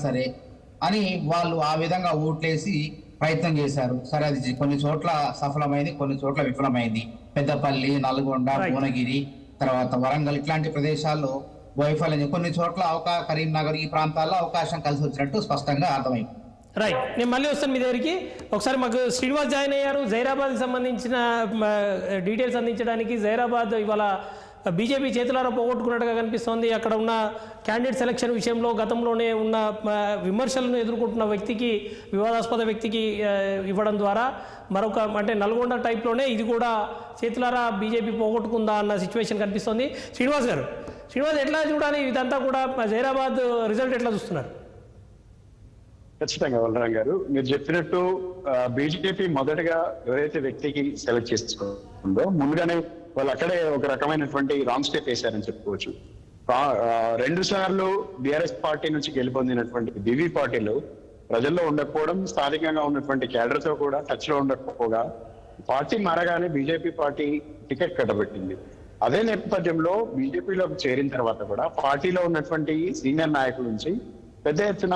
సరే అని వాళ్ళు ఆ విధంగా ఓట్లేసి ప్రయత్నం చేశారు. సరే, అది కొన్ని చోట్ల సఫలమైంది, కొన్ని చోట్ల విఫలమైంది. పెద్దపల్లి, నల్గొండ, భువనగిరి, తర్వాత వరంగల్ ఇట్లాంటి ప్రదేశాల్లో వైఫల్యం, కొన్ని చోట్ల కరీంనగర్ ఈ ప్రాంతాల్లో అవకాశం కలిసి వచ్చినట్టు స్పష్టంగా అర్థమైంది. రైట్, నేను మళ్ళీ వస్తాను మీ దగ్గరికి. ఒకసారి మాకు శ్రీనివాస్ జాయిన్ అయ్యారు. జైరాబాద్కి సంబంధించిన డీటెయిల్స్ అందించడానికి. జైరాబాద్ ఇవాళ బీజేపీ చేతులారా పోగొట్టుకున్నట్టుగా కనిపిస్తోంది. అక్కడ ఉన్న క్యాండిడేట్ సెలక్షన్ విషయంలో గతంలోనే ఉన్న విమర్శలను ఎదుర్కొంటున్న వ్యక్తికి, వివాదాస్పద వ్యక్తికి ఇవ్వడం ద్వారా మరొక అంటే నల్గొండ టైప్లోనే ఇది కూడా చేతులారా బీజేపీ పోగొట్టుకుందా అన్న సిచ్యువేషన్ కనిపిస్తోంది. శ్రీనివాస్ గారు, ఎట్లా చూడాలి ఇదంతా కూడా? జైరాబాద్ రిజల్ట్ ఎట్లా చూస్తున్నారు? ఖచ్చితంగా బలరాం గారు, మీరు చెప్పినట్టు బీజేపీ మొదటగా ఎవరైతే వ్యక్తికి సెలెక్ట్ చేసుకుందో ముందుగానే వాళ్ళు అక్కడే ఒక రకమైనటువంటి రాంగ్ స్టెప్ వేశారని చెప్పుకోవచ్చు. 2 సార్లు బీఆర్ఎస్ పార్టీ నుంచి గెలుపొందినటువంటి బీవీ పార్టీలు ప్రజల్లో ఉండకపోవడం, స్థానికంగా ఉన్నటువంటి క్యాడర్ తో కూడా టచ్ లో ఉండకపోగా పార్టీ మారగానే బీజేపీ పార్టీ టికెట్ కట్టబెట్టింది. అదే నేపథ్యంలో బీజేపీలోకి చేరిన తర్వాత కూడా పార్టీలో ఉన్నటువంటి సీనియర్ నాయకుల నుంచి పెద్ద ఎత్తున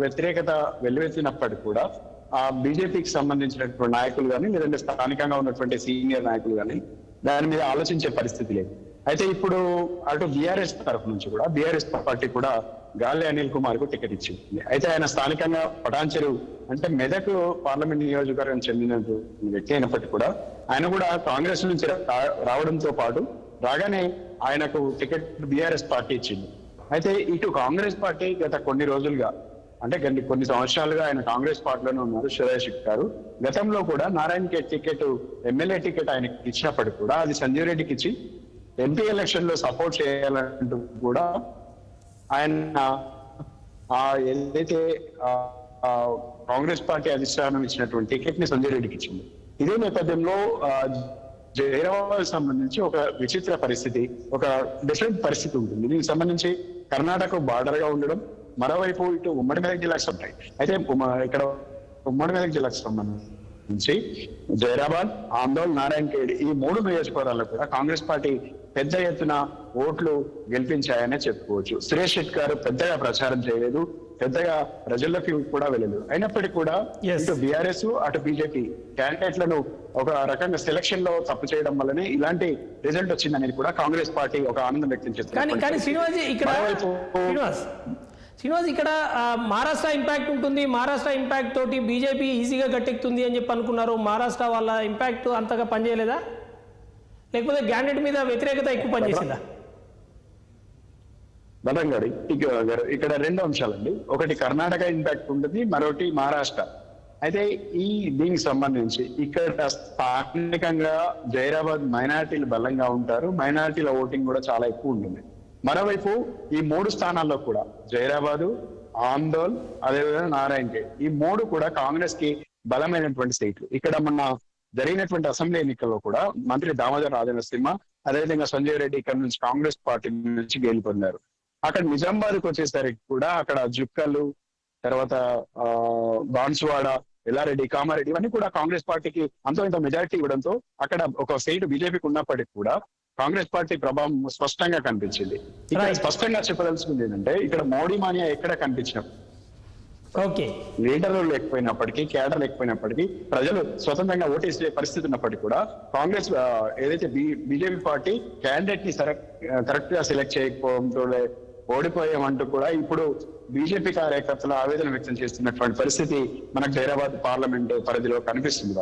వ్యతిరేకత వెల్లువెత్తినప్పటికీ కూడా ఆ బీజేపీకి సంబంధించినటువంటి నాయకులు కానీ, లేదంటే స్థానికంగా ఉన్నటువంటి సీనియర్ నాయకులు కానీ దాని మీద ఆలోచించే పరిస్థితి లేదు. అయితే ఇప్పుడు అటు బీఆర్ఎస్ తరఫు నుంచి కూడా బీఆర్ఎస్ పార్టీ కూడా గాలి అనిల్ కుమార్ కు టికెట్ ఇచ్చింది. అయితే ఆయన స్థానికంగా పటాన్చెరు అంటే మెదక్ పార్లమెంట్ నియోజకవర్గం చెందిన వ్యక్తి అయినప్పటికీ కూడా ఆయన కూడా కాంగ్రెస్ నుంచి రావడంతో పాటు రాగానే ఆయనకు టికెట్ బీఆర్ఎస్ పార్టీ ఇచ్చింది. అయితే ఇటు కాంగ్రెస్ పార్టీ గత కొన్ని రోజులుగా అంటే కొన్ని సంవత్సరాలుగా ఆయన కాంగ్రెస్ పార్టీలోనే ఉన్నారు. సురేష్ గారు గతంలో కూడా నారాయణ టికెట్, ఎమ్మెల్యే టికెట్ ఆయనకి ఇచ్చినప్పటికీ కూడా అది సంజీవ్ రెడ్డికి ఇచ్చి ఎంపీ ఎలక్షన్ లో సపోర్ట్ చేయాలంటూ కూడా ఆయన ఏదైతే కాంగ్రెస్ పార్టీ అధిష్టానం ఇచ్చినటువంటి టికెట్ ని సంజయ్ రెడ్డికి ఇచ్చింది. ఇదే నేపథ్యంలో జైరాబాద్ సంబంధించి ఒక విచిత్ర పరిస్థితి, ఒక డిఫరెంట్ పరిస్థితి ఉంటుంది. దీనికి సంబంధించి కర్ణాటక బార్డర్ గా ఉండడం, మరోవైపు ఇటు ఉమ్మడి మెదక్ జిల్లాకు ఉంటాయి. అయితే ఇక్కడ ఉమ్మడి మెదక్ జిల్లాకు సంబంధించి జైరాబాద్, ఆందోళ్, నారాయణఖేడ్ ఈ 3 నియోజకవర్గాల్లో కూడా కాంగ్రెస్ పార్టీ పెద్ద ఎత్తున ఓట్లు గెలిపించాయనే చెప్పుకోవచ్చు. సురేష్ శెట్టి గారు పెద్దగా ప్రచారం చేయలేదు, పెద్దగా ప్రజల్లోకి కూడా వెళ్ళలేదు. అయినప్పటికీ కూడా ఇటు బీఆర్ఎస్ అటు బీజేపీ క్యాండిడేట్లను ఒక రకంగా సెలక్షన్ లో తప్పు చేయడం వల్లనే ఇలాంటి రిజల్ట్ వచ్చిందనేది కూడా కాంగ్రెస్ పార్టీ ఒక ఆనందం వ్యక్తం చేస్తుంది. శ్రీనివాస్, ఇక్కడ మహారాష్ట్ర ఇంపాక్ట్ ఉంటుంది. మహారాష్ట్ర ఇంపాక్ట్ తోటి బీజేపీ ఈజీగా గట్టెక్కుతుంది అని చెప్పి అనుకున్నారు. మహారాష్ట్ర వాళ్ళ ఇంపాక్ట్ అంతగా పనిచేయలేదా, లేకపోతే క్యాండిడేట్ మీద వ్యతిరేకత ఎక్కువ పనిచేసిందా? బలం గారు, ఇక్కడ 2 అంశాలండి. ఒకటి కర్ణాటక ఇంపాక్ట్ ఉంటుంది, మరొకటి మహారాష్ట్ర. అయితే దీనికి సంబంధించి ఇక్కడ స్థానికంగా జైరాబాద్ మైనారిటీలు బలంగా ఉంటారు, మైనారిటీల ఓటింగ్ కూడా చాలా ఎక్కువ ఉంటుంది. మరోవైపు ఈ 3 స్థానాల్లో కూడా జైరాబాదు, ఆందోళ్, అదేవిధంగా నారాయణఖేడ్ ఈ 3 కూడా కాంగ్రెస్ కి బలమైనటువంటి సీట్లు. ఇక్కడ మొన్న జరిగినటువంటి అసెంబ్లీ ఎన్నికల్లో కూడా మంత్రి దామోదర్ రాజనరసింహ, అదేవిధంగా సంజయ్ రెడ్డి ఇక్కడ నుంచి కాంగ్రెస్ పార్టీ నుంచి గెలుపొందారు. అక్కడ నిజామాబాద్కి వచ్చేసరికి కూడా అక్కడ జుక్కలు, తర్వాత బాన్సువాడ, ఎల్లారెడ్డి, కామారెడ్డి ఇవన్నీ కూడా కాంగ్రెస్ పార్టీకి అంతో ఇంత మెజారిటీ ఇవ్వడంతో అక్కడ ఒక సీటు బీజేపీకి ఉన్నప్పటికీ కూడా కాంగ్రెస్ పార్టీ ప్రభావం స్పష్టంగా కనిపించింది. ఇక్కడ స్పష్టంగా చెప్పదలుచుకుంది ఏంటంటే ఇక్కడ మోడీ మానియా ఎక్కడ కనిపించినప్పుడు లీడర్లు లేకపోయినప్పటికీ, క్యాడర్ లేకపోయినప్పటికీ, ప్రజలు స్వతంత్రంగా ఓటేసే పరిస్థితి ఉన్నప్పటికీ కూడా కాంగ్రెస్ ఏదైతే బీజేపీ పార్టీ క్యాండిడేట్ ని కరెక్ట్ గా సెలెక్ట్ చేయకపోవడంతో ఓడిపోయామంటూ కూడా ఇప్పుడు బీజేపీ కార్యకర్తలు ఆవేదన వ్యక్తం చేస్తున్నటువంటి పరిస్థితి మనకు జైరాబాద్ పార్లమెంట్ పరిధిలో కనిపిస్తుంది.